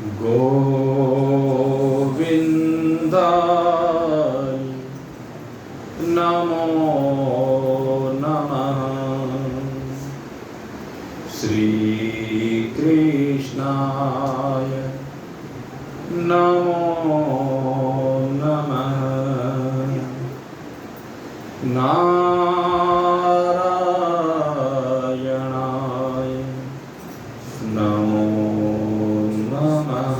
गोविन्दाय नमो नमः। श्रीकृष्णाय नमो नमः। नारायणाय नमो नमः।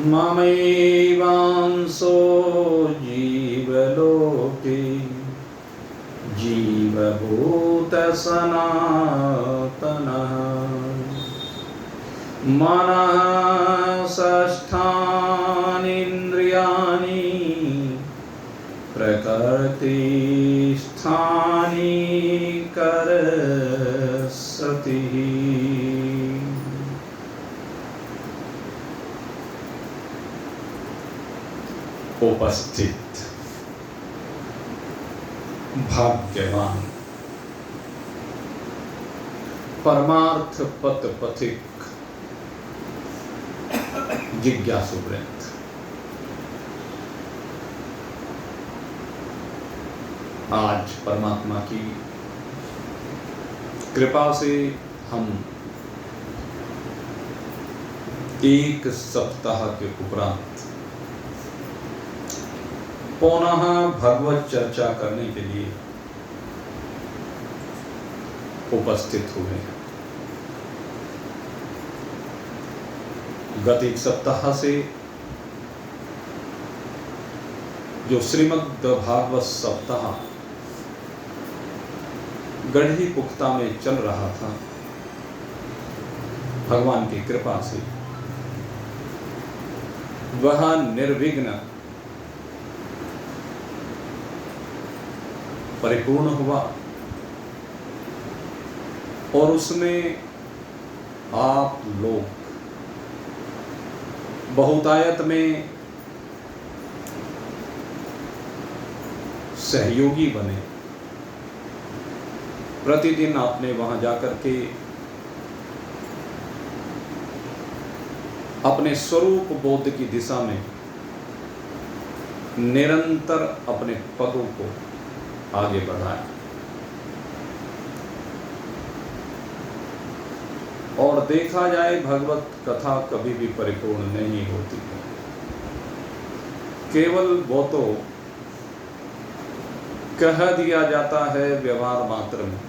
ममैवांसो जीवलोके जीवभूतसनातनः मनः षष्ठानीन्द्रियाणि प्रकृतिस्थानि करसतिः। उपस्थित भाग्यवान परमार्थ पथ पथिक जिज्ञासु वृंद, आज परमात्मा की कृपा से हम एक सप्ताह के उपरांत पुनः भगवत चर्चा करने के लिए उपस्थित हुए हैं। गत एक सप्ताह से जो श्रीमद् भागवत सप्ताह गढ़ी पुख्ता में चल रहा था, भगवान की कृपा से वह निर्विघ्न परिपूर्ण हुआ और उसमें आप लोग बहुतायत में सहयोगी बने। प्रतिदिन आपने वहां जाकर के अपने स्वरूप बोध की दिशा में निरंतर अपने पदों को आगे बढ़ाया और देखा जाए भगवत कथा कभी भी परिपूर्ण नहीं होती है। केवल वो तो कह दिया जाता है व्यवहार मात्र में,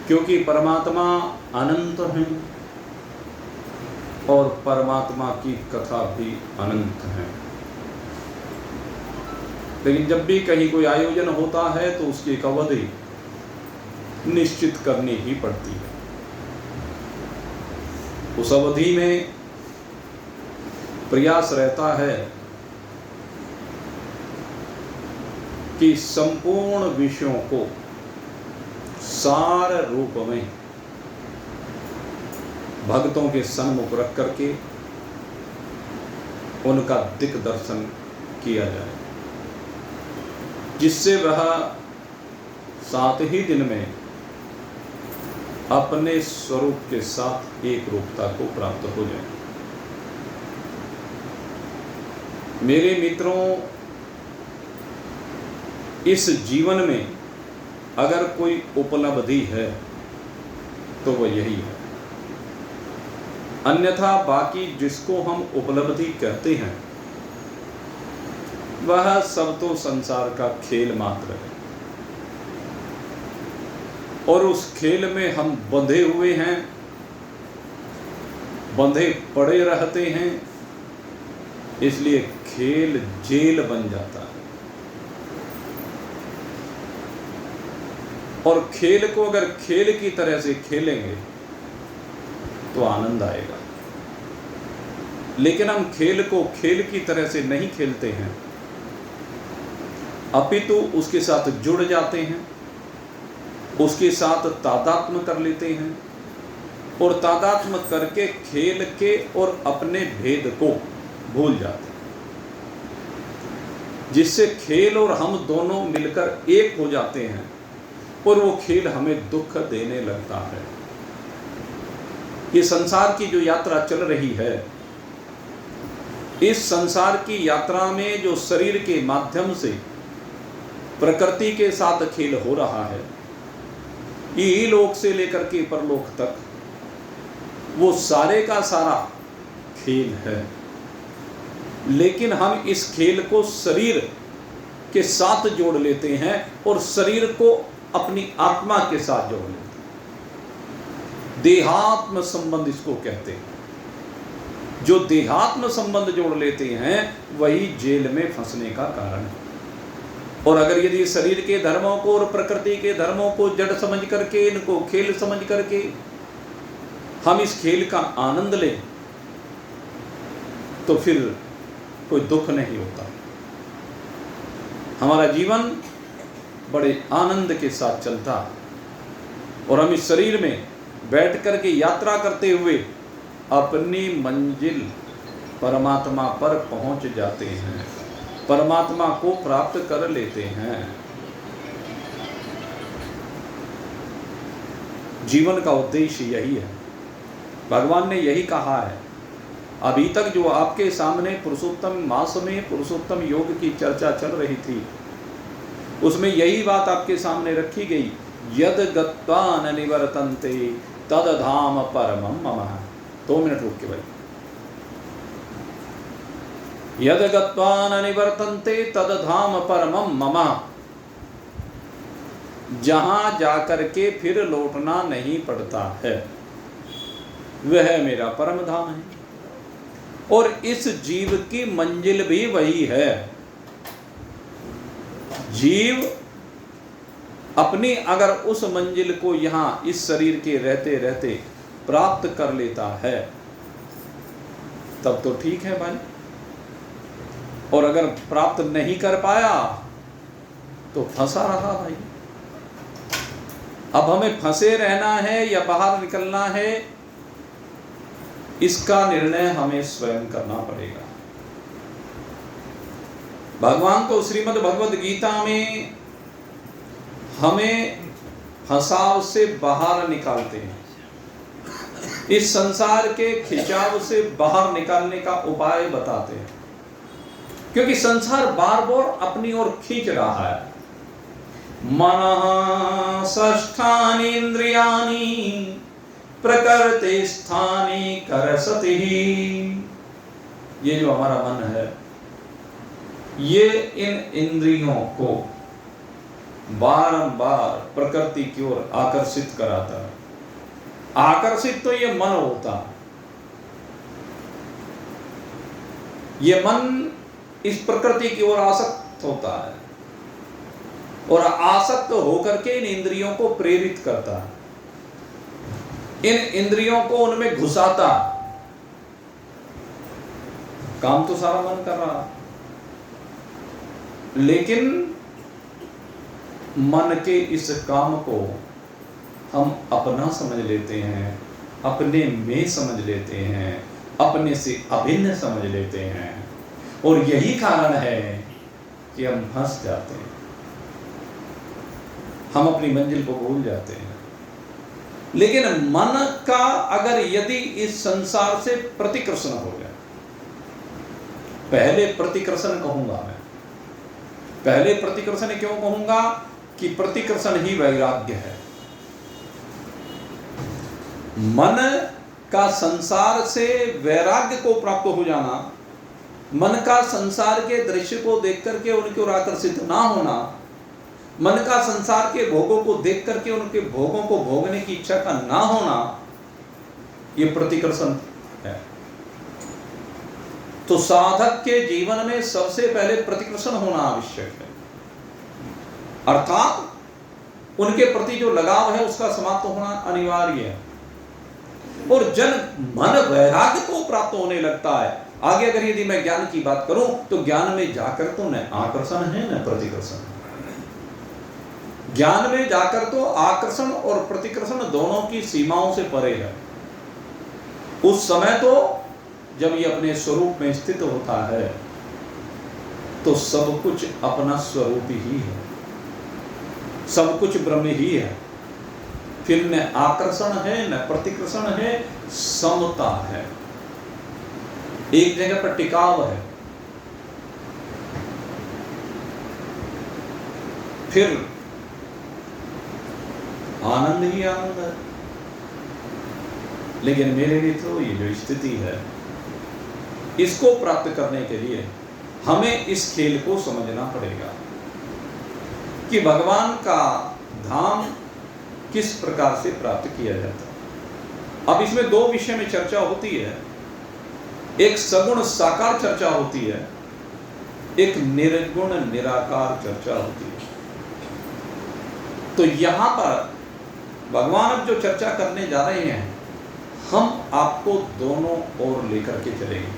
क्योंकि परमात्मा अनंत है और परमात्मा की कथा भी अनंत है। लेकिन जब भी कहीं कोई आयोजन होता है तो उसकी एक अवधि निश्चित करनी ही पड़ती है। उस अवधि में प्रयास रहता है कि संपूर्ण विषयों को सार रूप में भक्तों के सन्मुख रख करके उनका दिग्दर्शन किया जाए, जिससे वह 7 ही दिन में अपने स्वरूप के साथ एक रूपता को प्राप्त हो जाए। मेरे मित्रों, इस जीवन में अगर कोई उपलब्धि है तो वह यही है। अन्यथा बाकी जिसको हम उपलब्धि कहते हैं वह सब तो संसार का खेल मात्र है और उस खेल में हम बंधे हुए हैं, बंधे पड़े रहते हैं, इसलिए खेल जेल बन जाता है। और खेल को अगर खेल की तरह से खेलेंगे तो आनंद आएगा, लेकिन हम खेल को खेल की तरह से नहीं खेलते हैं, अपितु उसके साथ जुड़ जाते हैं, उसके साथ तादात्म्य कर लेते हैं और तादात्म्य करके खेल के और अपने भेद को भूल जाते हैं। जिससे खेल और हम दोनों मिलकर एक हो जाते हैं और वो खेल हमें दुख देने लगता है। ये संसार की जो यात्रा चल रही है, इस संसार की यात्रा में जो शरीर के माध्यम से प्रकृति के साथ खेल हो रहा है, ये लोक से लेकर के परलोक तक वो सारे का सारा खेल है। लेकिन हम इस खेल को शरीर के साथ जोड़ लेते हैं और शरीर को अपनी आत्मा के साथ जोड़ लेते हैं। देहात्म संबंध इसको कहते हैं। जो देहात्म संबंध जोड़ लेते हैं वही जेल में फंसने का कारण है। और अगर यदि शरीर के धर्मों को और प्रकृति के धर्मों को जड़ समझ करके, इनको खेल समझ करके हम इस खेल का आनंद लें तो फिर कोई दुख नहीं होता। हमारा जीवन बड़े आनंद के साथ चलता और हम इस शरीर में बैठ करके यात्रा करते हुए अपनी मंजिल परमात्मा पर पहुंच जाते हैं, परमात्मा को प्राप्त कर लेते हैं। जीवन का उद्देश्य यही है। भगवान ने यही कहा है। अभी तक जो आपके सामने पुरुषोत्तम मास में पुरुषोत्तम योग की चर्चा चल रही थी, उसमें यही बात आपके सामने रखी गई। यद गत्वा न निवर्तन्ते तद धाम परमं मम। 2 मिनट रुक के भाई। यद गत्वा न निवर्तन्ते तद धाम परमं मम। जहां जाकर के फिर लौटना नहीं पड़ता है, वह मेरा परम धाम है। और इस जीव की मंजिल भी वही है। जीव अपनी अगर उस मंजिल को यहां इस शरीर के रहते रहते प्राप्त कर लेता है तब तो ठीक है भाई। और अगर प्राप्त नहीं कर पाया तो फंसा रहा भाई। अब हमें फंसे रहना है या बाहर निकलना है, इसका निर्णय हमें स्वयं करना पड़ेगा। भगवान तो श्रीमद् भगवद गीता में हमें फंसाव से बाहर निकालते हैं। इस संसार के खिंचाव से बाहर निकालने का उपाय बताते हैं, क्योंकि संसार बार बार अपनी ओर खींच रहा है। मनः षष्ठानि इंद्रियाणि प्रकृति स्थानी करसति। ये जो हमारा मन है, ये इन इंद्रियों को बारंबार प्रकृति की ओर आकर्षित कराता है। आकर्षित तो ये मन होता है। ये मन इस प्रकृति की ओर आसक्त होता है और आसक्त होकर के इन इंद्रियों को प्रेरित करता है, इन इंद्रियों को उनमें घुसाता। काम तो सारा मन कर रहा, लेकिन मन के इस काम को हम अपना समझ लेते हैं, अपने में समझ लेते हैं, अपने से अभिन्न समझ लेते हैं। और यही कारण है कि हम फंस जाते हैं, हम अपनी मंजिल को भूल जाते हैं। लेकिन मन का अगर यदि इस संसार से प्रतिकर्षण हो गया, पहले प्रतिकर्षण कहूंगा मैं, पहले प्रतिकर्षण क्यों कहूंगा कि प्रतिकर्षण ही वैराग्य है। मन का संसार से वैराग्य को प्राप्त हो जाना, मन का संसार के दृश्य को देख करके उनकी ओर आकर्षित ना होना, मन का संसार के भोगों को देख करके उनके भोगों को भोगने की इच्छा का ना होना, ये प्रतिकर्षण है। तो साधक के जीवन में सबसे पहले प्रतिकर्षण होना आवश्यक है, अर्थात उनके प्रति जो लगाव है उसका समाप्त होना अनिवार्य है। और जब मन वैराग्य को प्राप्त होने लगता है, आगे अगर यदि मैं ज्ञान की बात करूं तो ज्ञान में जाकर तो न आकर्षण है न प्रतिकर्षण। ज्ञान में जाकर तो आकर्षण और प्रतिकर्षण दोनों की सीमाओं से परे है। उस समय तो जब ये अपने स्वरूप में स्थित होता है तो सब कुछ अपना स्वरूप ही है, सब कुछ ब्रह्म ही है। फिर न आकर्षण है न प्रतिकर्षण है, समता है, एक जगह पर टिकाव है। फिर आनंद ही आनंद है। लेकिन मेरे मित्रों, ये जो स्थिति है, इसको प्राप्त करने के लिए हमें इस खेल को समझना पड़ेगा कि भगवान का धाम किस प्रकार से प्राप्त किया जाता है। अब इसमें दो विषय में चर्चा होती है, एक सगुण साकार चर्चा होती है, एक निर्गुण निराकार चर्चा होती है। तो यहां पर भगवान अब जो चर्चा करने जा रहे हैं, हम आपको दोनों ओर लेकर के चलेंगे,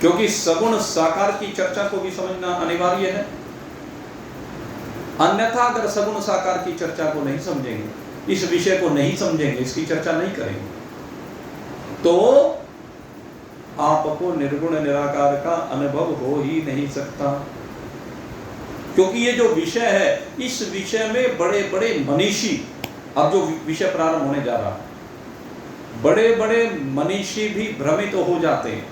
क्योंकि सगुण साकार की चर्चा को भी समझना अनिवार्य है। अन्यथा अगर सगुण साकार की चर्चा को नहीं समझेंगे, इस विषय को नहीं समझेंगे, इसकी चर्चा नहीं करेंगे, तो आपको निर्गुण निराकार का अनुभव हो ही नहीं सकता। क्योंकि ये जो विषय है, इस विषय में बड़े बड़े मनीषी, अब जो विषय प्रारंभ होने जा रहा है, बड़े बड़े मनीषी भी भ्रमित हो जाते हैं।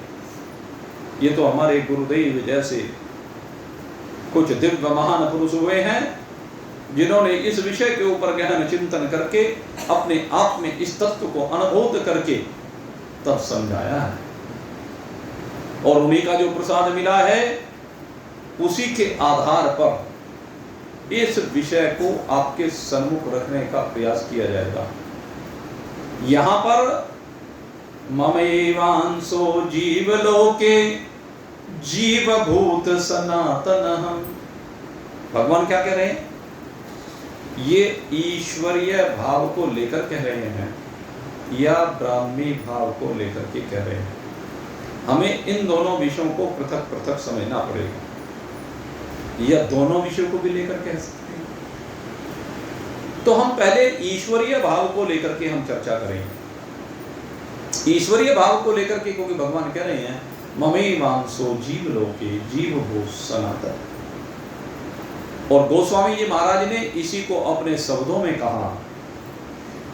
ये तो हमारे गुरुदेव जैसे कुछ दिव्य महान पुरुष हुए हैं, जिन्होंने इस विषय के ऊपर गहन चिंतन करके अपने आप में इस तत्व को अनुभूत करके तब समझाया है। और उन्हीं का जो प्रसाद मिला है, उसी के आधार पर इस विषय को आपके सम्मुख रखने का प्रयास किया जाएगा। यहां पर ममैवांसो जीवलोके जीवभूत सनातनः, भगवान क्या कह रहे हैं? ये ईश्वरीय भाव को लेकर कह रहे हैं या ब्राह्मी भाव को लेकर के कह रहे हैं? हमें इन दोनों विषयों को पृथक पृथक समझना पड़ेगा, या दोनों विषयों को भी लेकर कह सकते हैं। तो हम पहले ईश्वरीय भाव को लेकर के हम चर्चा करेंगे। ईश्वरीय भाव को लेकर के, क्योंकि भगवान कह रहे हैं ममैवांसो जीवलोके जीवभूत सनातन। और गोस्वामी जी महाराज ने इसी को अपने शब्दों में कहा,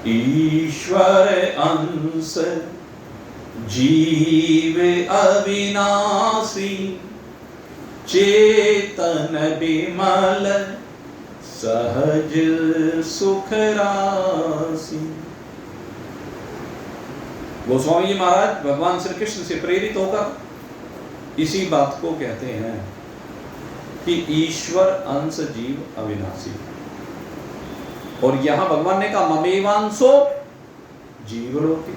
ईश्वर अंश जीव अविनाशी चेतन विमल सहज सुख राशि। गोस्वामी जी महाराज भगवान श्री कृष्ण से प्रेरित होकर इसी बात को कहते हैं कि ईश्वर अंश जीव अविनाशी। और यहां भगवान ने कहा ममेवांसो जीवलोके,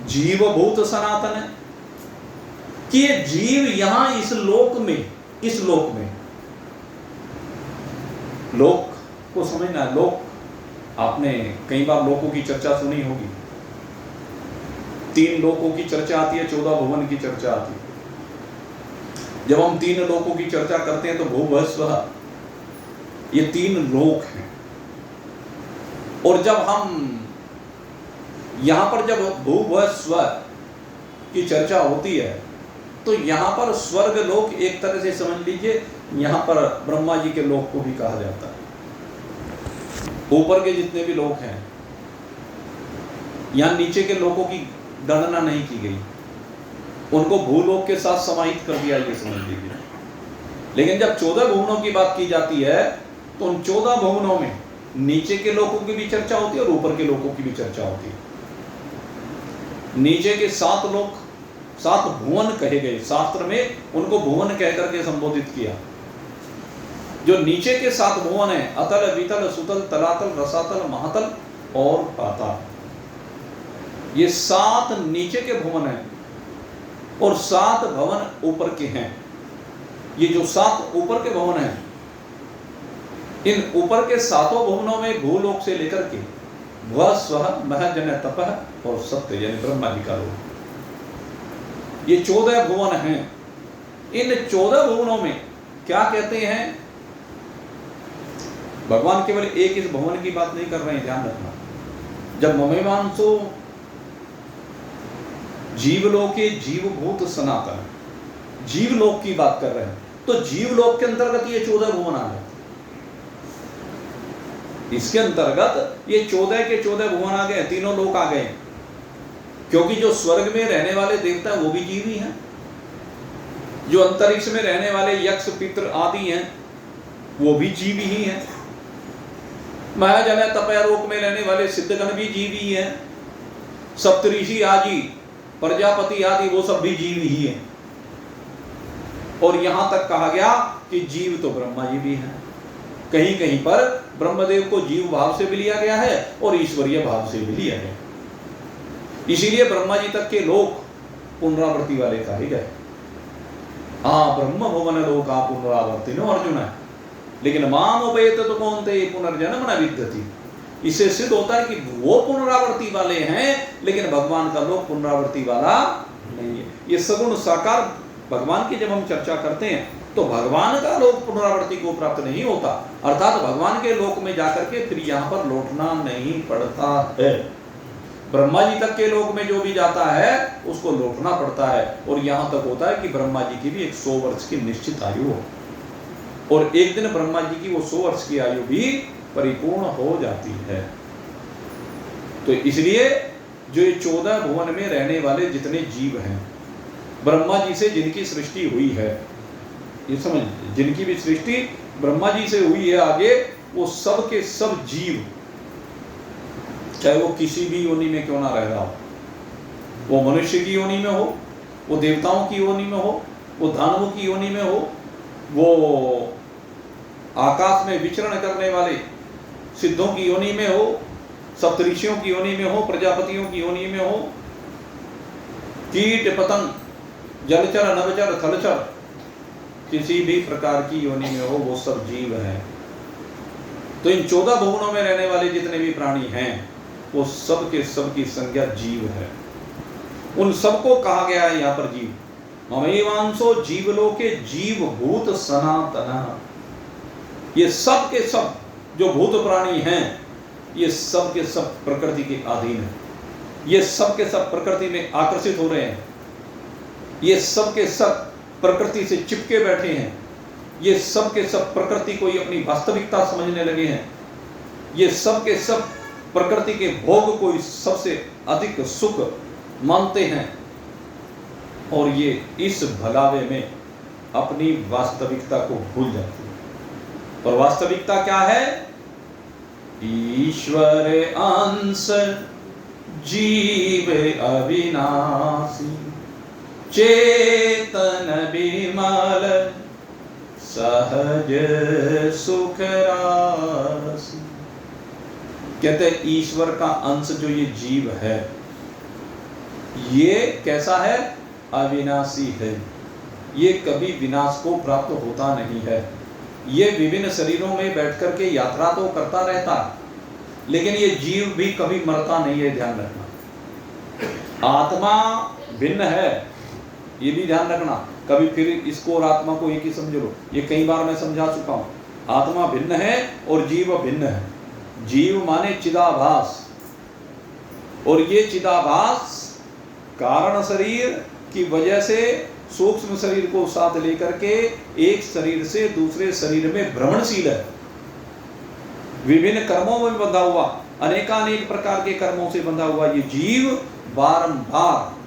जीवभूत सनातन है, कि ये जीव यहां इस लोक में, लोक को समझना। लोक, आपने कई बार लोकों की चर्चा सुनी होगी। 3 लोकों की चर्चा आती है, 14 भुवन की चर्चा आती है। जब हम 3 लोकों की चर्चा करते हैं तो भूः स्वः, ये 3 लोक हैं। और जब हम यहां पर जब भूः स्वः की चर्चा होती है, तो यहां पर स्वर्ग लोक एक तरह से समझ लीजिए, यहां पर ब्रह्मा जी के लोक को भी कहा जाता है। ऊपर के जितने भी लोक हैं, यहां नीचे के लोकों की गणना नहीं की गई, उनको भूलोक के साथ समाहित कर दिया, ये समझ लीजिए। लेकिन जब 14 भुवनों की बात की जाती है, तो उन 14 भुवनों में नीचे के लोकों की भी चर्चा होती है और ऊपर के लोकों की भी चर्चा होती है। नीचे के 7 लोक, 7 भुवन कहे गए, शास्त्र में उनको भुवन कह करके संबोधित किया। जो नीचे के 7 भुवन हैं, अतल वितल सुतल तलातल रसातल महातल और पाताल, ये 7 नीचे के भुवन हैं और 7 भवन ऊपर के हैं। ये जो 7 ऊपर के भवन हैं, इन ऊपर के 7 भुवनों में भूलोक से लेकर के भुः स्वः महजन तपः और सत्य यानी ब्रह्मा जी का लोक, ये 14 भुवन हैं। इन 14 भुवनों में क्या कहते हैं? भगवान केवल एक इस भवन की बात नहीं कर रहे हैं, ध्यान रखना। जब ममेवांसो जीवलोके जीवभूत सनातन, जीवलोक की बात कर रहे हैं, तो जीवलोक के अंतर्गत ये 14 भुवन आ गए। इसके अंतर्गत ये 14 के 14 भुवन आ गए, तीनों लोक आ गए, क्योंकि जो स्वर्ग में रहने वाले देवता वो भी जीव ही हैं, जो अंतरिक्ष में रहने वाले यक्ष पितृ आदि हैं वो भी जीव ही हैं, महाजन तपयालोक में रहने वाले सिद्धगण भी जीव ही हैं, सप्तऋषि आदि प्रजापति आदि वो सब भी जीव ही हैं। और यहां तक कहा गया कि जीव तो ब्रह्मा जी भी हैं। कहीं कहीं पर ब्रह्मदेव को जीव भाव से भी लिया गया है और ईश्वरीय भाव से भी लिया गया, इसीलिए ब्रह्मा जी तक के लोक पुनरावृत्ति वाले कहे गए। हाँ, ब्रह्म भुवन लोका पुनरावर्तिनो अर्जुन है, लेकिन माम उपेत तो कौनते पुनर्जन्म न विद्यति। इससे सिद्ध होता है कि वो पुनरावृत्ति वाले हैं, लेकिन भगवान का लोक पुनरावृत्ति वाला नहीं है। ये सगुण साकार भगवान की जब हम चर्चा करते हैं तो भगवान का लोक पुनरावृत्ति को प्राप्त नहीं होता, अर्थात भगवान के लोक में जाकर के फिर यहाँ पर लौटना नहीं पड़ता है। ब्रह्मा जी तक के लोक में जो भी जाता है उसको लौटना पड़ता है, और यहाँ तक होता है कि ब्रह्मा जी की भी 100 वर्ष की निश्चित आयु हो, और एक दिन ब्रह्मा जी की वो 100 वर्ष की आयु भी परिपूर्ण हो जाती है। तो इसलिए जो ये 14 भुवन में रहने वाले जितने जीव हैं, ब्रह्मा जी से जिनकी सृष्टि हुई है, ये समझ, जिनकी भी सृष्टि ब्रह्मा जी से हुई है आगे, वो सब के सब जीव, चाहे वो किसी भी योनि में क्यों ना रह रहा हो, वो मनुष्य की योनि में हो, वो देवताओं की योनि में हो, वो दानवों की योनि में हो, वो आकाश में विचरण करने वाले सिद्धों की योनि में हो, सप्तऋषियों की योनि में हो, प्रजापतियों की योनि में हो, कीट पतंग जलचर नभचर थलचर किसी भी प्रकार की योनि में हो, वो सब जीव हैं। तो इन 14 भुवनों में रहने वाले जितने भी प्राणी हैं वो सब के सब की संज्ञा जीव है। उन सबको कहा गया है यहाँ पर जीव। ममैवांसो जीवलोके जीव भूत सनातन। ये सब के सब जो भूत प्राणी हैं ये सब के सब प्रकृति के अधीन है, ये सब के सब प्रकृति में आकर्षित हो रहे हैं, ये सब के सब प्रकृति से चिपके बैठे हैं, ये सब के सब प्रकृति को ही अपनी वास्तविकता समझने लगे हैं, ये सब के सब प्रकृति के भोग को सबसे अधिक सुख मानते हैं, और ये इस भलावे में अपनी वास्तविकता को भूल जाते हैं। और वास्तविकता क्या है? ईश्वर अंश जीव अविनाशी चेतन विमल सहज सुख राशि। कहते हैं ईश्वर का अंश जो ये जीव है ये कैसा है? अविनाशी है, ये कभी विनाश को प्राप्त होता नहीं है। ये विभिन्न शरीरों में बैठ कर के यात्रा तो करता रहता है, लेकिन ये जीव भी कभी मरता नहीं है, ध्यान रखना। आत्मा भिन्न है, ये भी ध्यान रखना। कभी फिर इसको और आत्मा को एक ही समझ लो, ये कई बार मैं समझा चुका हूं। आत्मा भिन्न है और जीव भिन्न है। जीव माने चिदाभास, और ये चिदाभास कारण शरीर की वजह से सूक्ष्म शरीर को साथ लेकर के एक शरीर से दूसरे शरीर में भ्रमणशील है, विभिन्न कर्मों में बंधा हुआ, अनेकानेक प्रकार के कर्मों से बंधा हुआ ये जीव बारंबार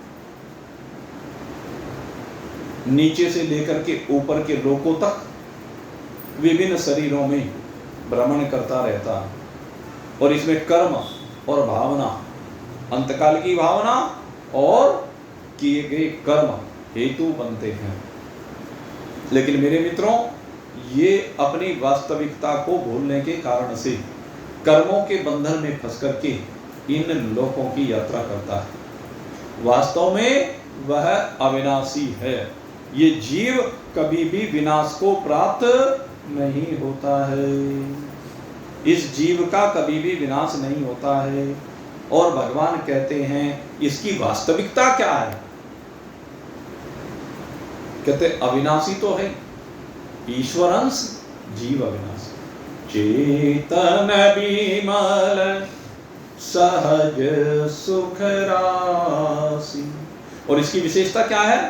नीचे से लेकर के ऊपर के लोकों तक विभिन्न शरीरों में भ्रमण करता रहता है। और इसमें कर्म और भावना, अंतकाल की भावना और किए गए कर्म हेतु बनते हैं। लेकिन मेरे मित्रों, ये अपनी वास्तविकता को भूलने के कारण से कर्मों के बंधन में फंस करके इन लोकों की यात्रा करता है। वास्तव में वह अविनाशी है। ये जीव कभी भी विनाश को प्राप्त नहीं होता है, इस जीव का कभी भी विनाश नहीं होता है। और भगवान कहते हैं इसकी वास्तविकता क्या है? कहते अविनाशी तो है, ईश्वरंश जीव अविनाशी, चेतन विमल सहज सुख राशि। और इसकी विशेषता क्या है?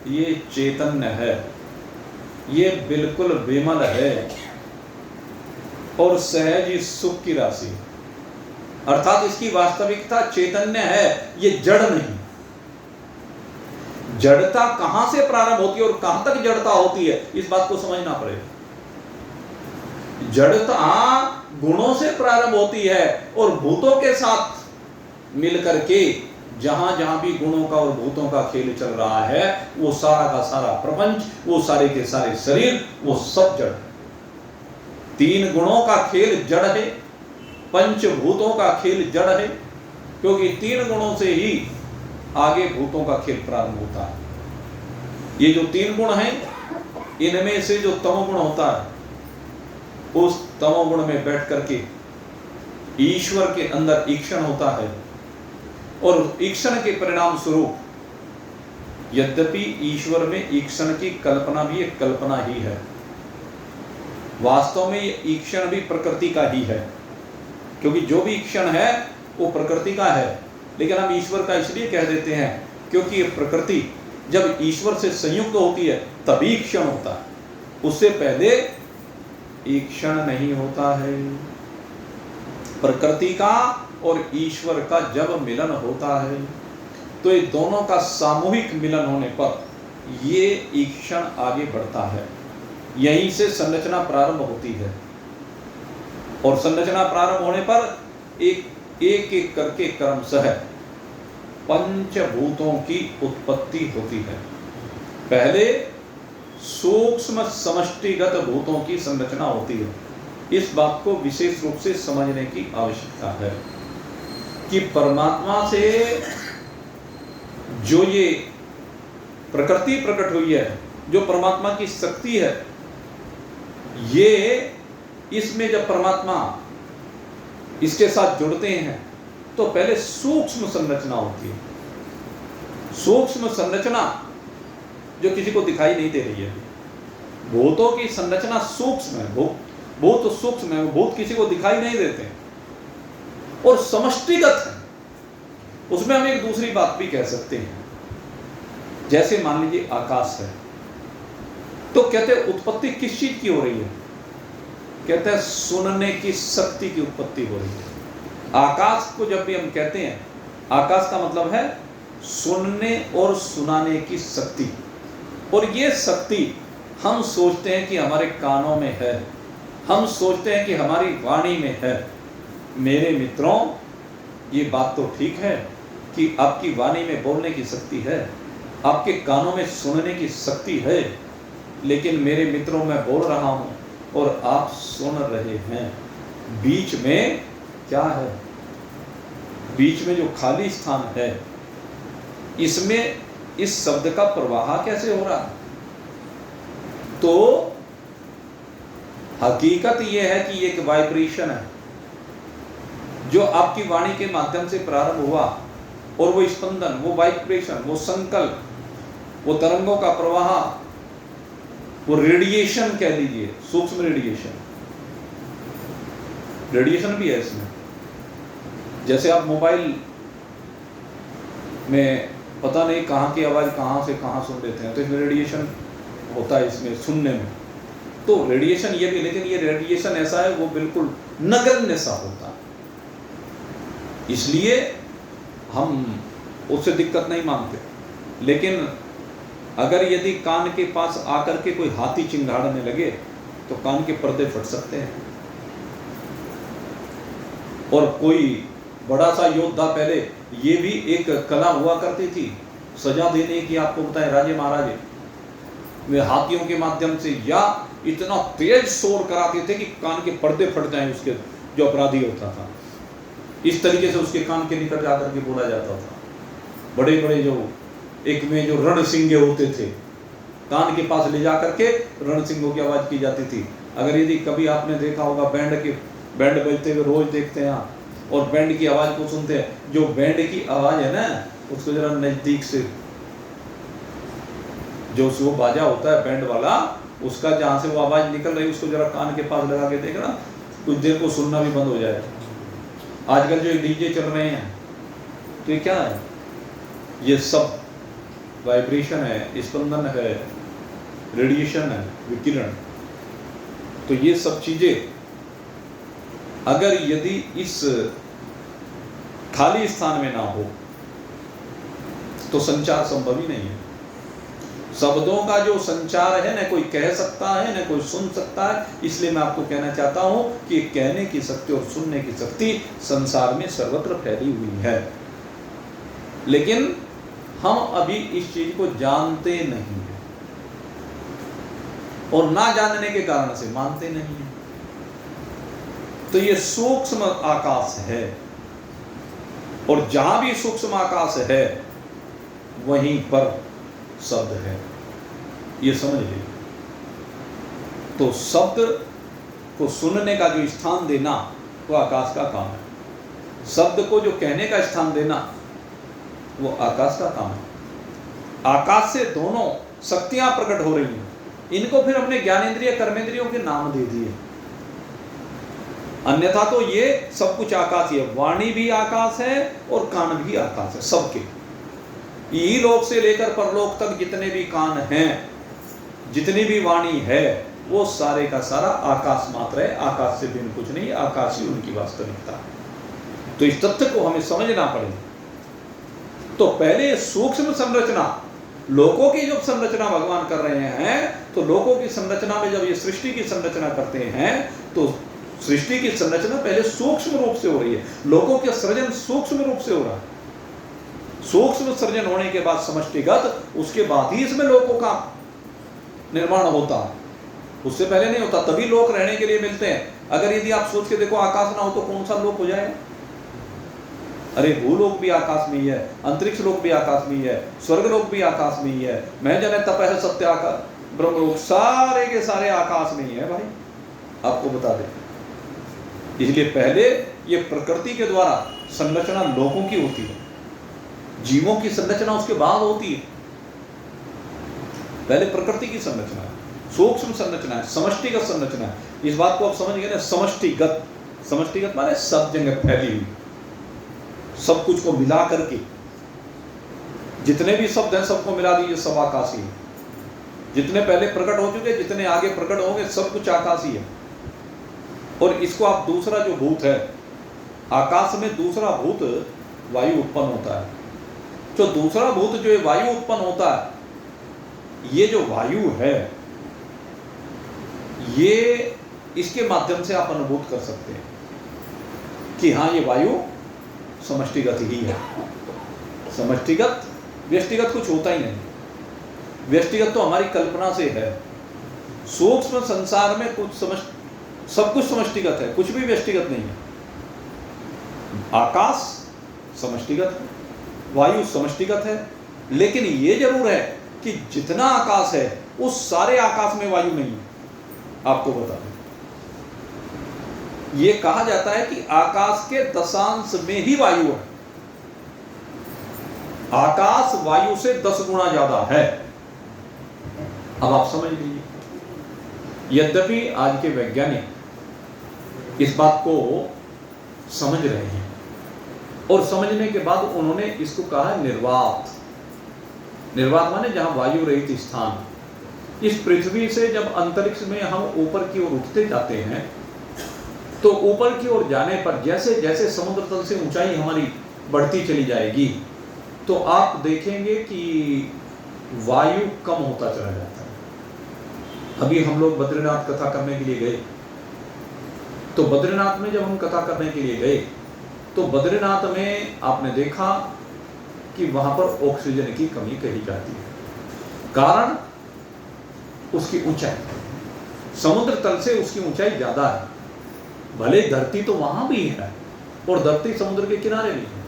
ये चैतन्य है, ये बिल्कुल विमल है और सहज ही सुख की राशि, अर्थात इसकी वास्तविकता चैतन्य है, ये जड़ नहीं। जड़ता कहां से प्रारंभ होती है और कहां तक जड़ता होती है, इस बात को समझना पड़ेगा। जड़ता गुणों से प्रारंभ होती है और भूतों के साथ मिलकर के जहां जहां भी गुणों का और भूतों का खेल चल रहा है, वो सारा का सारा प्रपंच, वो सारे के सारे शरीर, वो सब जड़। तीन गुणों का खेल जड़ है, पंचभूतों का खेल जड़ है, क्योंकि तीन गुणों से ही आगे भूतों का खेल प्रारंभ होता है। ये जो तीन गुण हैं, इनमें से जो तमोगुण होता है, उस तमोगुण में बैठ करके ईश्वर के अंदर ईक्षण होता है और ईक्षण के परिणाम स्वरूप, यद्यपि ईश्वर में ईक्षण की कल्पना भी एक कल्पना ही है, वास्तव में ये ईक्षण भी प्रकृति का ही है, क्योंकि जो भी ईक्षण है वो प्रकृति का है। लेकिन हम ईश्वर का इसलिए कह देते हैं क्योंकि ये प्रकृति जब ईश्वर से संयुक्त होती है तभी ईक्षण होता है, उससे पहले ईक्षण नहीं होता है। प्रकृति का और ईश्वर का जब मिलन होता है तो ये दोनों का सामूहिक मिलन होने पर ये ईक्षण आगे बढ़ता है, यहीं से संरचना प्रारंभ होती है। और संरचना प्रारंभ होने पर एक एक करके क्रमशः पंचभूतों की उत्पत्ति होती है। पहले सूक्ष्म समष्टिगत भूतों की संरचना होती है। इस बात को विशेष रूप से समझने की आवश्यकता है कि परमात्मा से जो ये प्रकृति प्रकट हुई है, जो परमात्मा की शक्ति है, ये इसमें जब परमात्मा इसके साथ जुड़ते हैं तो पहले सूक्ष्म संरचना होती है। सूक्ष्म संरचना जो किसी को दिखाई नहीं दे रही है। भूतों की संरचना सूक्ष्म है, भूत सूक्ष्म है, भूत किसी को दिखाई नहीं देते और समष्टिगत है। उसमें हम एक दूसरी बात भी कह सकते हैं, जैसे मान लीजिए आकाश है, तो कहते हैं उत्पत्ति किस चीज की हो रही है? कहते हैं सुनने की शक्ति की उत्पत्ति हो रही है। आकाश को जब भी हम कहते हैं, आकाश का मतलब है सुनने और सुनाने की शक्ति। और ये शक्ति हम सोचते हैं कि हमारे कानों में है, हम सोचते हैं कि हमारी वाणी में है। मेरे मित्रों, ये बात तो ठीक है कि आपकी वाणी में बोलने की शक्ति है, आपके कानों में सुनने की शक्ति है, लेकिन मेरे मित्रों, मैं बोल रहा हूँ और आप सुन रहे हैं, बीच में क्या है? बीच में जो खाली स्थान है, इसमें इस शब्द का प्रवाह कैसे हो रहा है? तो हकीकत यह है कि एक वाइब्रेशन है जो आपकी वाणी के माध्यम से प्रारंभ हुआ, और वो स्पंदन, वो वाइब्रेशन, वो संकल्प, वो तरंगों का प्रवाह, वो रेडिएशन कह लीजिए, सूक्ष्म रेडिएशन, रेडिएशन भी है इसमें। जैसे आप मोबाइल में पता नहीं कहाँ की आवाज़ कहाँ से कहाँ सुन लेते हैं, तो इसमें रेडिएशन होता है, इसमें सुनने में। तो रेडिएशन ये भी, लेकिन ये रेडिएशन ऐसा है वो बिल्कुल नगण्य सा होता है, इसलिए हम उससे दिक्कत नहीं मानते। लेकिन अगर यदि कान के पास आकर के कोई हाथी चिंगाड़ने लगे तो कान के पर्दे फट सकते हैं। और कोई बड़ा सा योद्धा, पहले ये भी एक कला हुआ करती थी सजा देने की, आपको बताएं, राजे महाराजे वे हाथियों के माध्यम से या इतना तेज शोर कराते थे कि कान के पर्दे फट जाएं, उसके जो अपराधी होता था। इस तरीके से उसके कान के निकट जाकर के बोला जाता था। बड़े बड़े जो एक में जो रणसिंगे होते थे, कान के पास ले जा करके रणसिंगों की आवाज़ की जाती थी। अगर यदि कभी आपने देखा होगा, बैंड बजते हुए रोज देखते हैं आप, और बैंड की आवाज़ को सुनते हैं, जो बैंड की आवाज़ है ना, उसको जरा नज़दीक से, जो वो बाजा होता है बैंड वाला, उसका जहाँ से वो आवाज़ निकल रही है उसको जरा कान के पास लगा के देखना, कुछ देर को सुनना भी बंद हो जाएगा। आजकल जो डीजे चल रहे हैं, तो ये क्या है? ये सब वाइब्रेशन है, स्पंदन है, रेडिएशन है, विकिरण। तो ये सब चीजें अगर यदि इस खाली स्थान में ना हो तो संचार संभव ही नहीं है। शब्दों का जो संचार है न कोई कह सकता है न कोई सुन सकता है। इसलिए मैं आपको कहना चाहता हूं कि कहने की शक्ति और सुनने की शक्ति संसार में सर्वत्र फैली हुई है, लेकिन हम अभी इस चीज को जानते नहीं हैं और ना जानने के कारण से मानते नहीं हैं। तो ये सूक्ष्म आकाश है, और जहां भी सूक्ष्म आकाश है वहीं पर शब्द है, ये समझ लीजिए। तो शब्द को सुनने का जो स्थान देना वो आकाश का काम है, शब्द को जो कहने का स्थान देना वो आकाश का काम है। आकाश से दोनों शक्तियां प्रकट हो रही हैं, इनको फिर अपने ज्ञानेंद्रिय कर्मेंद्रियों के नाम दे दिए, अन्यथा तो ये सब कुछ आकाश ही है। वाणी भी आकाश है और कान भी आकाश है, सबके। यही लोक से लेकर परलोक तक जितने भी कान हैं, जितनी भी वाणी है, वो सारे का सारा आकाश मात्र है, आकाश से भिन्न कुछ नहीं, आकाश ही उनकी वास्तविकता है। तो इस तथ्य को हमें समझना पड़ेगा। तो पहले सूक्ष्म संरचना, लोकों की जब संरचना भगवान कर रहे हैं, तो लोकों की संरचना में जब ये सृष्टि की संरचना करते हैं तो सृष्टि की संरचना पहले सूक्ष्म रूप से हो रही है। लोकों के सृजन सूक्ष्म रूप से हो रहा है। सूक्ष्म सृजन होने के बाद समष्टिगत, उसके बाद ही इसमें लोकों का निर्माण होता है, उससे पहले नहीं होता। तभी लोक रहने के लिए मिलते हैं। अगर यदि आप सोच के देखो आकाश ना हो तो कौन सा लोक हो जाएगा? अरे भूलोक भी आकाश में ही है, अंतरिक्ष लोक भी आकाश में ही है, स्वर्ग लोक भी आकाश में ही है, मैं जने तपह सत्य आकाश ब्रह्मलोक, सारे के सारे आकाश में ही है भाई, आपको बता दें। इसलिए पहले ये प्रकृति के द्वारा संरचना लोकों की होती है, जीवों की संरचना उसके बाद होती है। पहले प्रकृति की संरचना है, सूक्ष्म संरचना है, समष्टिगत संरचना है। इस बात को आप समझ गए ना? समष्टिगत, समष्टिगत माने सब जगह फैली हुई, सब कुछ को मिला करके, जितने भी शब्द हैं सबको मिला दीजिए, सब आकाशी है। जितने पहले प्रकट हो चुके, जितने आगे प्रकट होंगे, सब कुछ आकाशी है। और इसको आप दूसरा जो भूत है, आकाश में दूसरा भूत वायु उत्पन्न होता है। जो दूसरा भूत जो वायु उत्पन्न होता है, ये जो वायु है, ये इसके माध्यम से आप अनुभूत कर सकते हैं कि हाँ ये वायु समष्टिगत ही है। समष्टिगत, व्यष्टिगत कुछ होता ही नहीं। व्यष्टिगत तो हमारी कल्पना से है। सूक्ष्म संसार में कुछ सब कुछ समष्टिगत है, कुछ भी व्यष्टिगत नहीं है। आकाश समष्टिगत है, वायु समष्टिगत है, लेकिन ये जरूर है कि जितना आकाश है उस सारे आकाश में वायु नहीं है। आपको बता दें, ये कहा जाता है कि आकाश के दशांश में ही वायु है। आकाश वायु से 10 गुना ज्यादा है। अब आप समझ लीजिए। यद्यपि आज के वैज्ञानिक इस बात को समझ रहे हैं, और समझने के बाद उन्होंने इसको कहा है निर्वात। निर्वात माने जहां वायु रहित स्थान। इस पृथ्वी से जब अंतरिक्ष में हम ऊपर की ओर उठते जाते हैं, तो ऊपर की ओर जाने पर जैसे जैसे समुद्र तल से ऊंचाई हमारी बढ़ती चली जाएगी, तो आप देखेंगे कि वायु कम होता चला जाता है। अभी हम लोग बद्रीनाथ कथा करने के लिए गए, तो बद्रीनाथ में जब हम कथा करने के लिए गए, तो बद्रीनाथ में आपने देखा कि वहां पर ऑक्सीजन की कमी कही जाती है। कारण उसकी ऊंचाई, समुद्र तल से उसकी ऊंचाई ज्यादा है। भले धरती तो वहां भी है, और धरती समुद्र के किनारे भी है,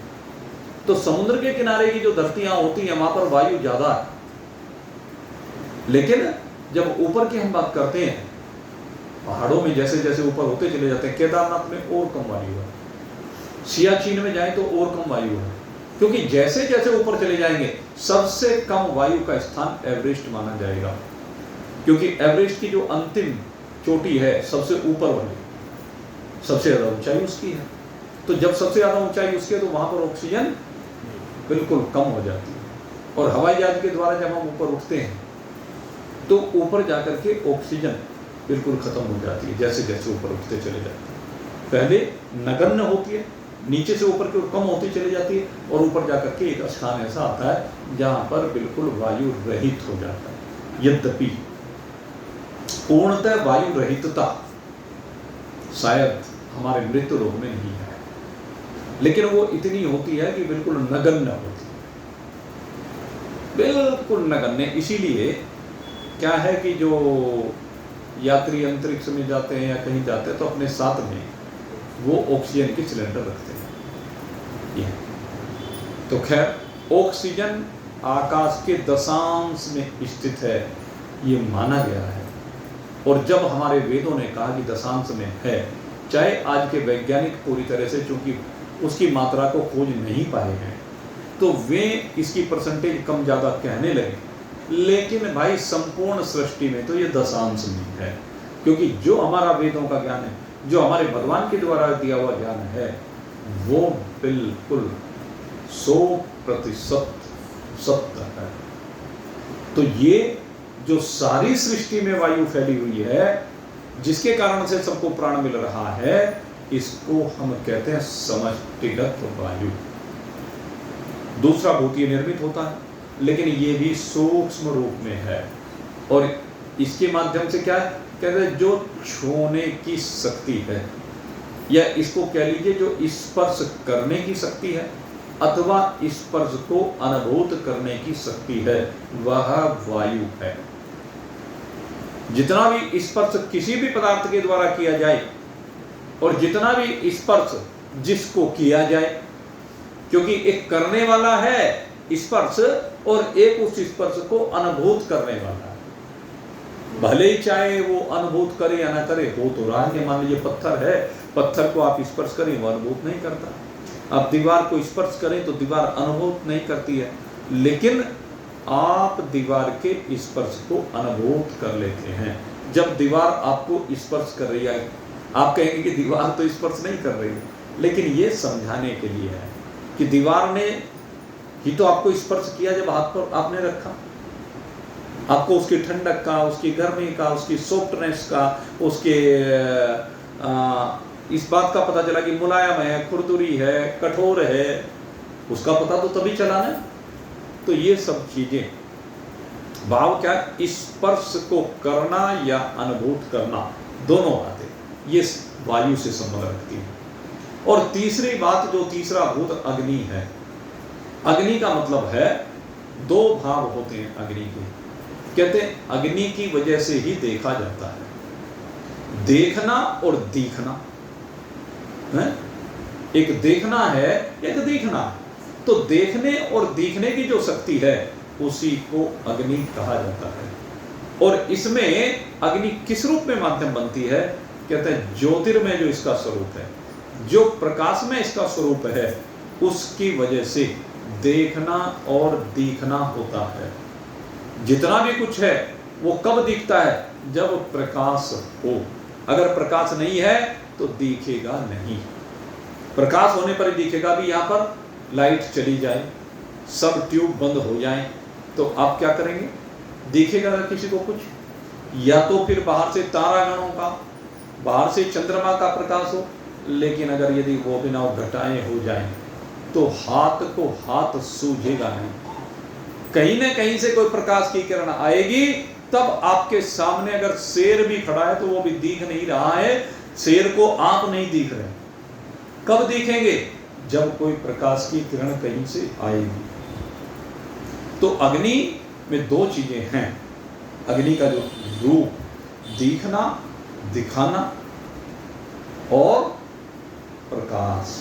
तो समुद्र के किनारे की जो धरतियां होती हैं वहां पर वायु ज्यादा है। लेकिन जब ऊपर की हम बात करते हैं, पहाड़ों में जैसे जैसे ऊपर होते चले जाते हैं, केदारनाथ में और कम वायु है, सियाचिन में जाए तो और कम वायु है, क्योंकि जैसे जैसे ऊपर चले जाएंगे सबसे कम वायु का स्थान एवरेस्ट माना जाएगा। क्योंकि एवरेस्ट की जो अंतिम चोटी है, सबसे ऊपर वाली, सबसे ज्यादा ऊंचाई उसकी है। तो जब सबसे ज्यादा ऊंचाई उसकी है, तो वहां पर ऑक्सीजन बिल्कुल कम हो जाती है। और हवाई जहाज के द्वारा जब हम ऊपर उठते हैं, तो ऊपर जाकर के ऑक्सीजन बिल्कुल ख़त्म हो जाती है जैसे जैसे ऊपर उठते चले जाते हैं। पहले नगण्य होती है, नीचे से ऊपर की ओर कम होती चली जाती है, और ऊपर जाकर के एक स्थान ऐसा आता है जहाँ पर बिल्कुल वायु रहित हो जाता है। यद्यपि पूर्णतः वायु रहितता शायद हमारे मृत्यु रोग में नहीं है, लेकिन वो इतनी होती है कि बिल्कुल नगण्य होती है, बिल्कुल नगण्य। इसीलिए क्या है कि जो यात्री अंतरिक्ष में जाते हैं या कहीं जाते हैं तो अपने साथ में वो ऑक्सीजन के सिलेंडर रखते हैं। ये तो खैर ऑक्सीजन आकाश के दशांश में स्थित है ये माना गया है, और जब हमारे वेदों ने कहा कि दशांश में है, चाहे आज के वैज्ञानिक पूरी तरह से चूंकि उसकी मात्रा को खोज नहीं पाए हैं तो वे इसकी परसेंटेज कम ज़्यादा कहने लगे, लेकिन भाई संपूर्ण सृष्टि में तो ये दशांश में है, क्योंकि जो हमारा वेदों का ज्ञान है, जो हमारे भगवान के द्वारा दिया हुआ ज्ञान है, वो बिल्कुल 100% सत्य है। तो ये जो सारी सृष्टि में वायु फैली हुई है, जिसके कारण से सबको प्राण मिल रहा है, इसको हम कहते हैं समष्टिगत वायु। दूसरा भूतीय निर्मित होता है, लेकिन ये भी सूक्ष्म रूप में है, और इसके माध्यम से क्या है, कहते हैं जो छूने की शक्ति है, या इसको कह लीजिए जो स्पर्श करने की शक्ति है, अथवा स्पर्श को अनुभूत करने की शक्ति है, वह वायु है। जितना भी स्पर्श किसी भी पदार्थ के द्वारा किया जाए, और जितना भी स्पर्श जिसको किया जाए, क्योंकि एक करने वाला है स्पर्श और एक उस स्पर्श को अनुभूत करने वाला है। भले ही चाहे वो अनुभूत करे या ना करे, हो तो रहा है। मान लीजिए पत्थर है, पत्थर को आप स्पर्श करें वो अनुभूत नहीं करता, आप दीवार को स्पर्श करें तो दीवार अनुभूत नहीं करती है, लेकिन आप दीवार के स्पर्श को अनुभूत कर लेते हैं। जब दीवार आपको स्पर्श कर रही है, आप कहेंगे कि दीवार तो स्पर्श नहीं कर रही है, लेकिन ये समझाने के लिए है कि दीवार ने ही तो आपको स्पर्श किया जब हाथ पर आपने रखा। आपको उसकी ठंडक का, उसकी गर्मी का, उसकी सॉफ्टनेस का, उसके इस बात का पता चला कि मुलायम है, खुरदुरी है, कठोर है, उसका पता तो तभी चला ना। तो ये सब चीजें भाव क्या, स्पर्श को करना या अनुभूत करना, दोनों बातें ये वायु से संबंध रखती है। और तीसरी बात, जो तीसरा भूत अग्नि है, अग्नि का मतलब है दो भाव होते हैं अग्नि के। कहते हैं अग्नि की वजह से ही देखा जाता है, देखना और दिखना है। एक देखना है, एक दिखना है। तो देखने और दिखने की जो शक्ति है उसी को अग्नि कहा जाता है। और इसमें अग्नि किस रूप में माध्यम बनती है, कहते हैं ज्योतिर्मय जो इसका स्वरूप है, जो प्रकाश में इसका स्वरूप है, उसकी वजह से देखना और दिखना होता है। जितना भी कुछ है वो कब दिखता है, जब प्रकाश हो। अगर प्रकाश नहीं है तो दिखेगा नहीं। प्रकाश होने पर ही दिखेगा। भी यहाँ पर लाइट चली जाए, सब ट्यूब बंद हो जाए, तो आप क्या करेंगे, दिखेगा किसी को कुछ? या तो फिर बाहर से तारागणों का, बाहर से चंद्रमा का प्रकाश हो, लेकिन अगर यदि वो बिना घटाएं हो जाए तो हाथ को हाथ सूझेगा नहीं। कहीं ना कहीं से कोई प्रकाश की किरण आएगी, तब आपके सामने अगर शेर भी खड़ा है तो वो भी दिख नहीं रहा है, शेर को आप नहीं दिख रहे। कब दिखेंगे, जब कोई प्रकाश की किरण कहीं से आएगी। तो अग्नि में दो चीजें हैं, अग्नि का जो रूप, दिखना, दिखाना और प्रकाश।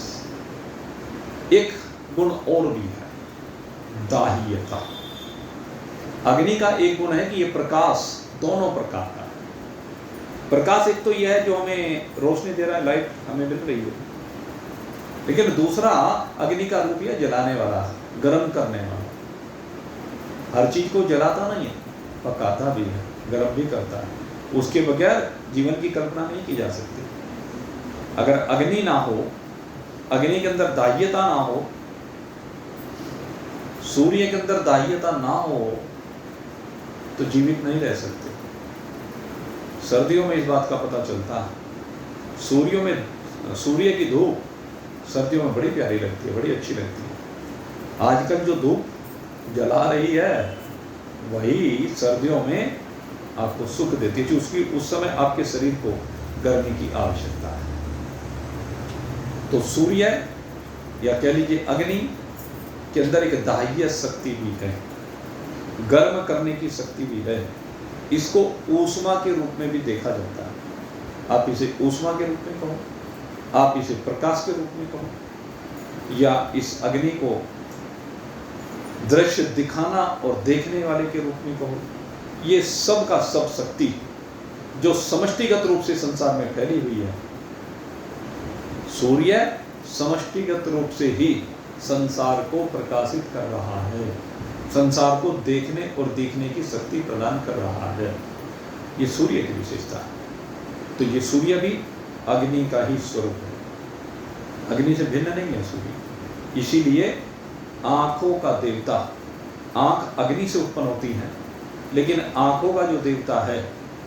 एक गुण और भी है, दाह्यता। अग्नि का एक गुण है कि ये प्रकाश दोनों प्रकार का है। प्रकाश एक तो यह है जो हमें रोशनी दे रहा है, लाइट हमें मिल रही है, लेकिन दूसरा अग्नि का रूप यह जलाने वाला, गर्म करने वाला। हर चीज को जलाता नहीं है, पकाता भी है, गर्म भी करता है। उसके बगैर जीवन की कल्पना नहीं की जा सकती। अगर अग्नि ना हो, अग्नि के अंदर दाह्यता ना हो, सूर्य के अंदर दाह्यता ना हो, तो जीवित नहीं रह सकते। सर्दियों में इस बात का पता चलता है। सूर्य की धूप सर्दियों में बड़ी प्यारी लगती है, बड़ी अच्छी लगती है। आजकल जो धूप जला रही है वही सर्दियों में आपको सुख देती है, उसकी उस समय आपके शरीर को गर्मी की आवश्यकता है। तो सूर्य या कह लीजिए अग्नि के अंदर एक दाह्य शक्ति भी है, गर्म करने की शक्ति भी है। इसको ऊष्मा के रूप में भी देखा जाता है। आप इसे ऊष्मा के रूप में कहो, आप इसे प्रकाश के रूप में कहो, या इस अग्नि को दृश्य दिखाना और देखने वाले के रूप में कहो। ये सब का सब शक्ति जो समष्टिगत रूप से संसार में फैली हुई है, सूर्य समष्टिगत रूप से ही संसार को प्रकाशित कर रहा है, संसार को देखने और दिखने की शक्ति प्रदान कर रहा है। ये सूर्य की विशेषता है। तो ये सूर्य भी अग्नि का ही स्वरूप है, अग्नि से भिन्न नहीं है सूर्य। इसीलिए आंखों का देवता, आंख अग्नि से उत्पन्न होती है, लेकिन आंखों का जो देवता है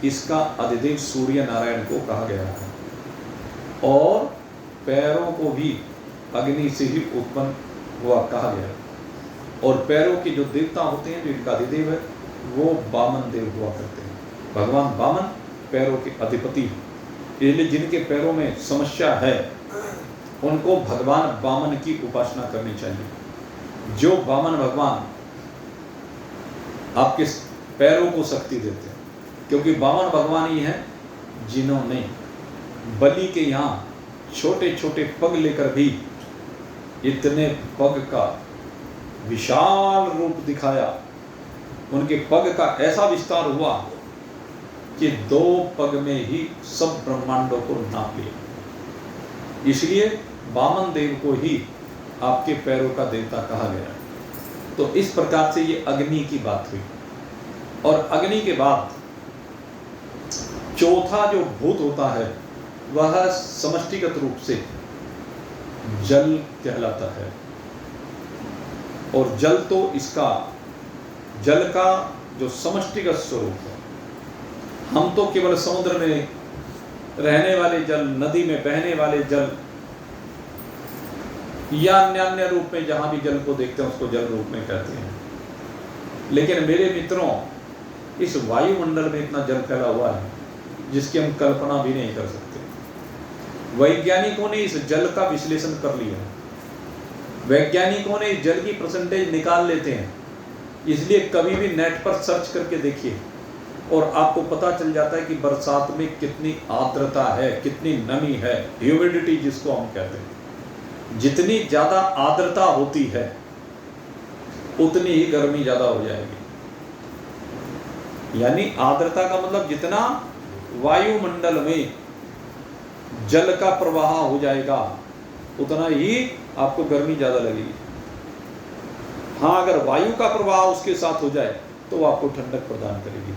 इसका अधिदेव सूर्य नारायण को कहा गया है। और पैरों को भी अग्नि से ही उत्पन्न हुआ कहा गया। और पैरों के जो देवता होते हैं, जो इनका अधिदेव है, वो वामन देव हुआ करते हैं। भगवान वामन पैरों के अधिपति, इसलिए जिनके पैरों में समस्या है उनको भगवान वामन की उपासना करनी चाहिए। जो वामन भगवान आपके पैरों को शक्ति देते हैं, क्योंकि वामन भगवान ही हैं जिन्होंने बलि के यहाँ छोटे छोटे पग लेकर भी इतने पग का विशाल रूप दिखाया। उनके पग का ऐसा विस्तार हुआ कि 2 पग में ही सब ब्रह्मांडों को नाप लिया। इसलिए वामन देव को ही आपके पैरों का देवता कहा गया। तो इस प्रकार से ये अग्नि की बात हुई। और अग्नि के बाद चौथा जो भूत होता है वह समष्टिगत रूप से जल कहलाता है। और जल तो इसका, जल का जो समष्टिगत स्वरूप है, हम तो केवल समुद्र में रहने वाले जल, नदी में बहने वाले जल, या अन्य रूप में जहां भी जल को देखते हैं उसको जल रूप में कहते हैं। लेकिन मेरे मित्रों, इस वायुमंडल में इतना जल फैला हुआ है जिसकी हम कल्पना भी नहीं कर सकते। वैज्ञानिकों ने इस जल का विश्लेषण कर लिया। वैज्ञानिकों ने जल की परसेंटेज निकाल लेते हैं, इसलिए कभी भी नेट पर सर्च करके देखिए और आपको पता चल जाता है कि बरसात में कितनी आर्द्रता है, कितनी नमी है, ह्यूमिडिटी जिसको हम कहते हैं। जितनी ज़्यादा आर्द्रता होती है उतनी ही गर्मी ज़्यादा हो जाएगी। यानी आर्द्रता का मतलब जितना वायुमंडल में जल का प्रवाह हो जाएगा उतना ही आपको गर्मी ज़्यादा लगेगी। हाँ, अगर वायु का प्रवाह उसके साथ हो जाए तो वो आपको ठंडक प्रदान करेगी।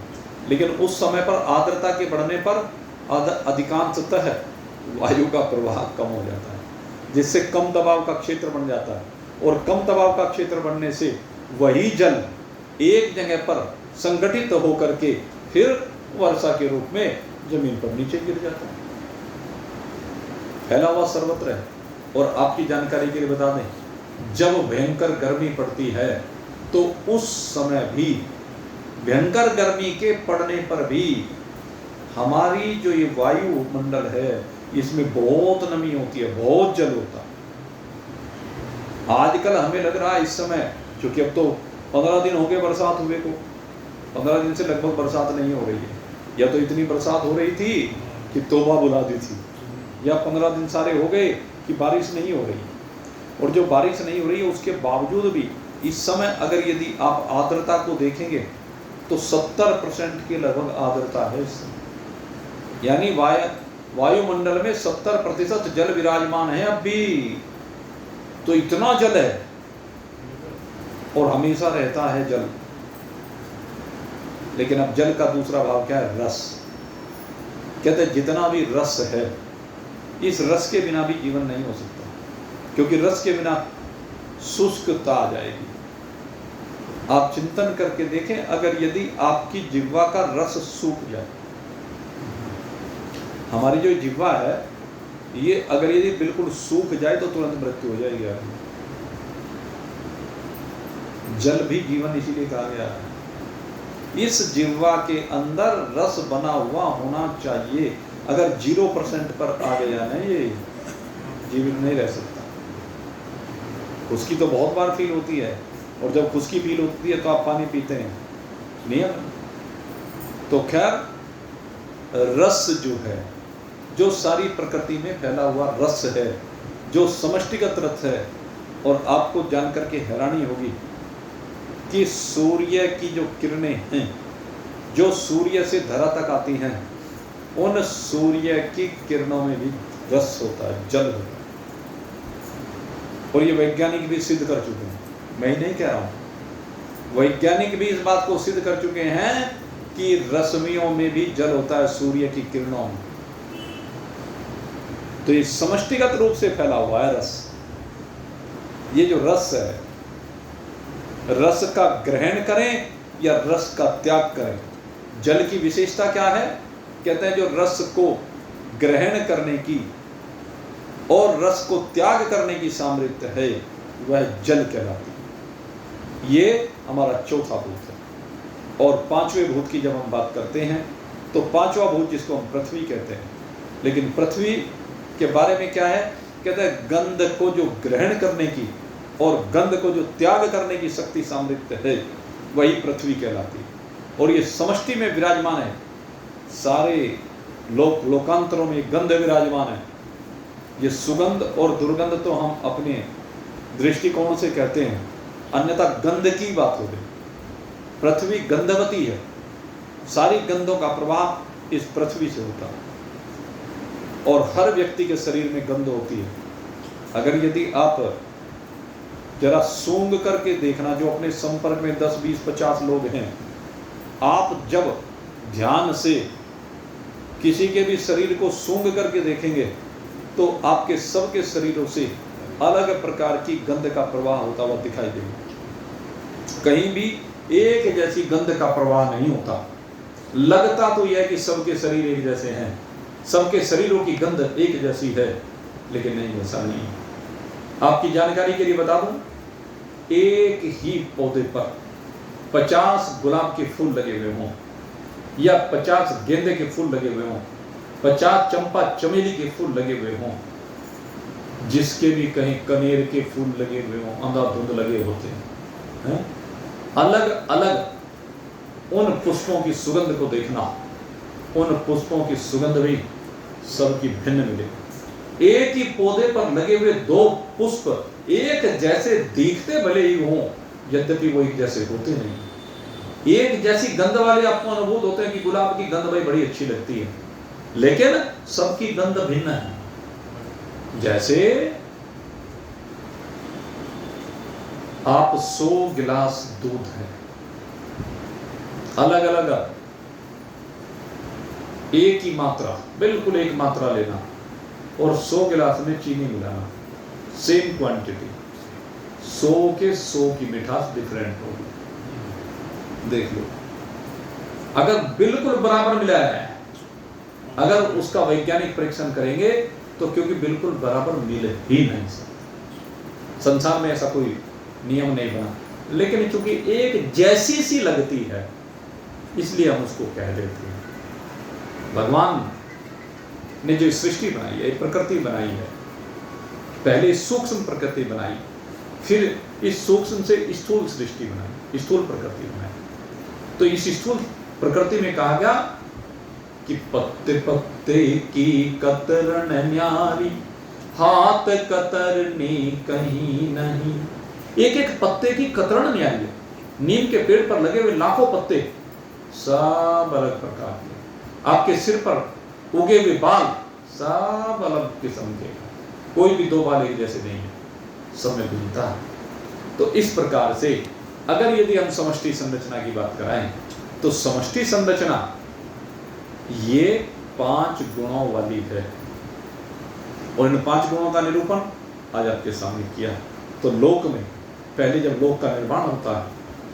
लेकिन उस समय पर आर्द्रता के बढ़ने पर अधिकांशतः वायु का प्रवाह कम हो जाता है, जिससे कम दबाव का क्षेत्र बन जाता है। और कम दबाव का क्षेत्र बनने से वही जल एक जगह पर संगठित होकर के फिर वर्षा के रूप में जमीन पर नीचे गिर जाता है, फैला हुआ सर्वत्र है। और आपकी जानकारी के लिए बता दें, जब भयंकर गर्मी पड़ती है तो उस समय भी, भयंकर गर्मी के पड़ने पर भी, हमारी जो ये वायुमंडल है इसमें बहुत नमी होती है, बहुत जल होता है। आजकल हमें लग रहा है इस समय, क्योंकि अब तो 15 दिन हो गए बरसात हुए को, 15 दिन से लगभग बरसात नहीं हो रही है। या तो इतनी बरसात हो रही थी कि तौबा बुला दी थी, या 15 दिन सारे हो गए कि बारिश नहीं हो रही। और जो बारिश नहीं हो रही है उसके बावजूद भी इस समय अगर यदि आप आर्द्रता को देखेंगे तो 70% के लगभग आर्द्रता है इस समय। यानी वायुमंडल में 70% जल विराजमान है अब भी। तो इतना जल है और हमेशा रहता है जल। लेकिन अब जल का दूसरा भाव क्या है? रस। कहते हैं जितना भी रस है, इस रस के बिना भी जीवन नहीं हो सकता, क्योंकि रस के बिना शुष्कता आ जाएगी। आप चिंतन करके देखें, अगर यदि आपकी जिह्वा का रस सूख जाए, हमारी जो जिह्वा है ये अगर यदि बिल्कुल सूख जाए तो तुरंत मृत्यु हो जाएगी आपकी। जल भी जीवन इसीलिए कहा गया है। इस जिह्वा के अंदर रस बना हुआ होना चाहिए। अगर 0% पर आ गया ना, ये जीवित नहीं रह सकता। खुश्की तो बहुत बार फील होती है, और जब खुश्की फील होती है तो आप पानी पीते हैं, नियम। तो खैर, रस जो है, जो सारी प्रकृति में फैला हुआ रस है, जो समष्टिगत रस है, और आपको जानकर के हैरानी होगी कि सूर्य की जो किरणें हैं, जो सूर्य से धरा तक आती हैं, उन सूर्य की किरणों में भी रस होता है, जल होता है। और ये वैज्ञानिक भी सिद्ध कर चुके हैं, मैं ही नहीं कह रहा हूं, वैज्ञानिक भी इस बात को सिद्ध कर चुके हैं कि रश्मियों में भी जल होता है, सूर्य की किरणों में। तो ये समष्टिगत रूप से फैला हुआ है रस। ये जो रस है, रस का ग्रहण करें या रस का त्याग करें। जल की विशेषता क्या है? कहते हैं जो रस को ग्रहण करने की और रस को त्याग करने की सामर्थ्य है, वह जल कहलाती है। ये हमारा चौथा भूत है। और पांचवें भूत की जब हम बात करते हैं तो पांचवा भूत जिसको हम पृथ्वी कहते हैं, लेकिन पृथ्वी के बारे में क्या है? कहते हैं गंध को जो ग्रहण करने की और गंध को जो त्याग करने की शक्ति सामर्थ्य है, वही पृथ्वी कहलाती है। और ये समष्टि में विराजमान है, सारे लोकांतरों में गंध विराजमान है। ये सुगंध और दुर्गंध तो हम अपने दृष्टिकोण से कहते हैं, अन्यथा गंध की बात हो गई। पृथ्वी गंधवती है, सारी गंधों का प्रवाह इस पृथ्वी से होता है। और हर व्यक्ति के शरीर में गंध होती है। अगर यदि आप जरा सूंघ करके देखना, जो अपने संपर्क में 10, 20, 50 लोग हैं, आप जब ध्यान से किसी के भी शरीर को सूंघ करके देखेंगे तो आपके सबके शरीरों से अलग प्रकार की गंध का प्रवाह होता हुआ दिखाई देगा। कहीं भी एक जैसी गंध का प्रवाह नहीं होता। लगता तो यह कि सबके शरीर एक जैसे हैं, सबके शरीरों की गंध एक जैसी है, लेकिन नहीं, ऐसा नहीं। आपकी जानकारी के लिए बता दूं, एक ही पौधे पर 50 गुलाब के फूल लगे हुए हों या 50 गेंदे के फूल लगे हुए हों, 50 चंपा चमेली के फूल लगे हुए हों, जिसके भी कहीं कनेर के फूल लगे हुए हों, अंधाधुंध लगे होते हैं, अलग अलग उन पुष्पों की सुगंध को देखना, उन पुष्पों की सुगंध भी सबकी भिन्न मिले। एक ही पौधे पर लगे हुए 2 पुष्प एक जैसे दिखते भले ही हों, यद्यपि वो एक जैसे होते नहीं। एक जैसी गंध वाले आपको अनुभूत होते हैं कि गुलाब की गंध भाई बड़ी अच्छी लगती है, लेकिन सबकी गंध भिन्न है। जैसे आप 100 गिलास दूध है, अलग अलग एक ही मात्रा, बिल्कुल एक मात्रा लेना और 100 गिलास में चीनी मिलाना, सेम क्वांटिटी, 100 के 100 की मिठास डिफरेंट होगी। देख लो, अगर बिल्कुल बराबर मिलाया है, अगर उसका वैज्ञानिक परीक्षण करेंगे तो क्योंकि बिल्कुल बराबर मिल ही नहीं सकता। संसार में ऐसा कोई नियम नहीं बना, लेकिन चूंकि एक जैसी सी लगती है इसलिए हम उसको कह देते हैं। भगवान ने जो सृष्टि बनाई है, प्रकृति बनाई है, पहले सूक्ष्म प्रकृति बनाई, फिर इस सूक्ष्म से स्थूल सृष्टि बनाई, स्थूल प्रकृति बनाई। तो इस स्थूल प्रकृति में कहा गया कि पत्ते पत्ते की कतरन न्यारी, हाथ कतरने कहीं नहीं। एक एक पत्ते की कतरन न्यारी है। नीम के पेड़ पर लगे हुए लाखों पत्ते, सब अलग प्रकार के। आपके सिर पर उगे हुए बाल सब अलग किस्म के, कोई भी 2 बाल एक जैसे नहीं है, सब में भिन्नता है। तो इस प्रकार से अगर यदि हम समष्टि संरचना की बात कराएं तो समष्टि संरचना ये 5 गुणों वाली है, और इन 5 गुणों का निरूपण आज आपके सामने किया। तो लोक में पहले जब लोक का निर्माण होता है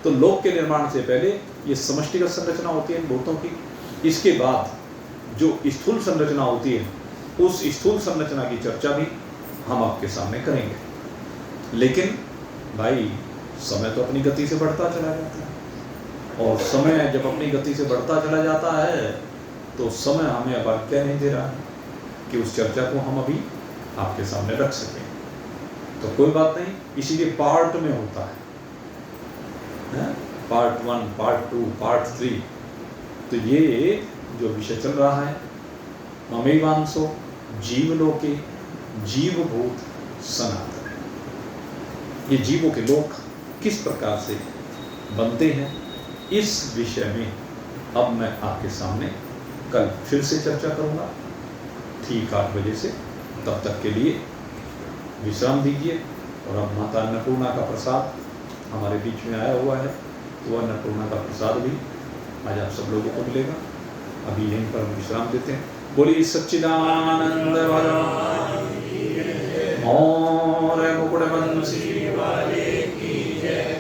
तो लोक के निर्माण से पहले ये समष्टिगत संरचना होती है इन भूतों की, इसके बाद जो स्थूल संरचना होती है उस स्थूल संरचना की चर्चा भी हम आपके सामने करेंगे। लेकिन भाई समय तो अपनी गति से बढ़ता चला जाता है, और समय जब अपनी गति से बढ़ता चला जाता है तो समय हमें अब क्या नहीं दे रहा है कि उस चर्चा को हम अभी आपके सामने रख सकें। तो कोई बात नहीं, इसीलिए पार्ट में होता है, पार्ट 1, पार्ट 2, पार्ट 3। तो ये जो विषय चल रहा है ममेवांसो जीवलोके जीवभूत सनातन, ये जीवों के लोक किस प्रकार से बनते हैं, इस विषय में अब मैं आपके सामने कल फिर से चर्चा करूंगा ठीक 8 बजे से। तब तक के लिए विश्राम दीजिए। और अब माता अन्नपूर्णा का प्रसाद हमारे बीच में आया हुआ है, तो वह अन्नपूर्णा का प्रसाद भी आज आप सब लोगों को मिलेगा। अभी यहीं पर हम विश्राम देते हैं। बोलिए सच्चिदानंद भगवान।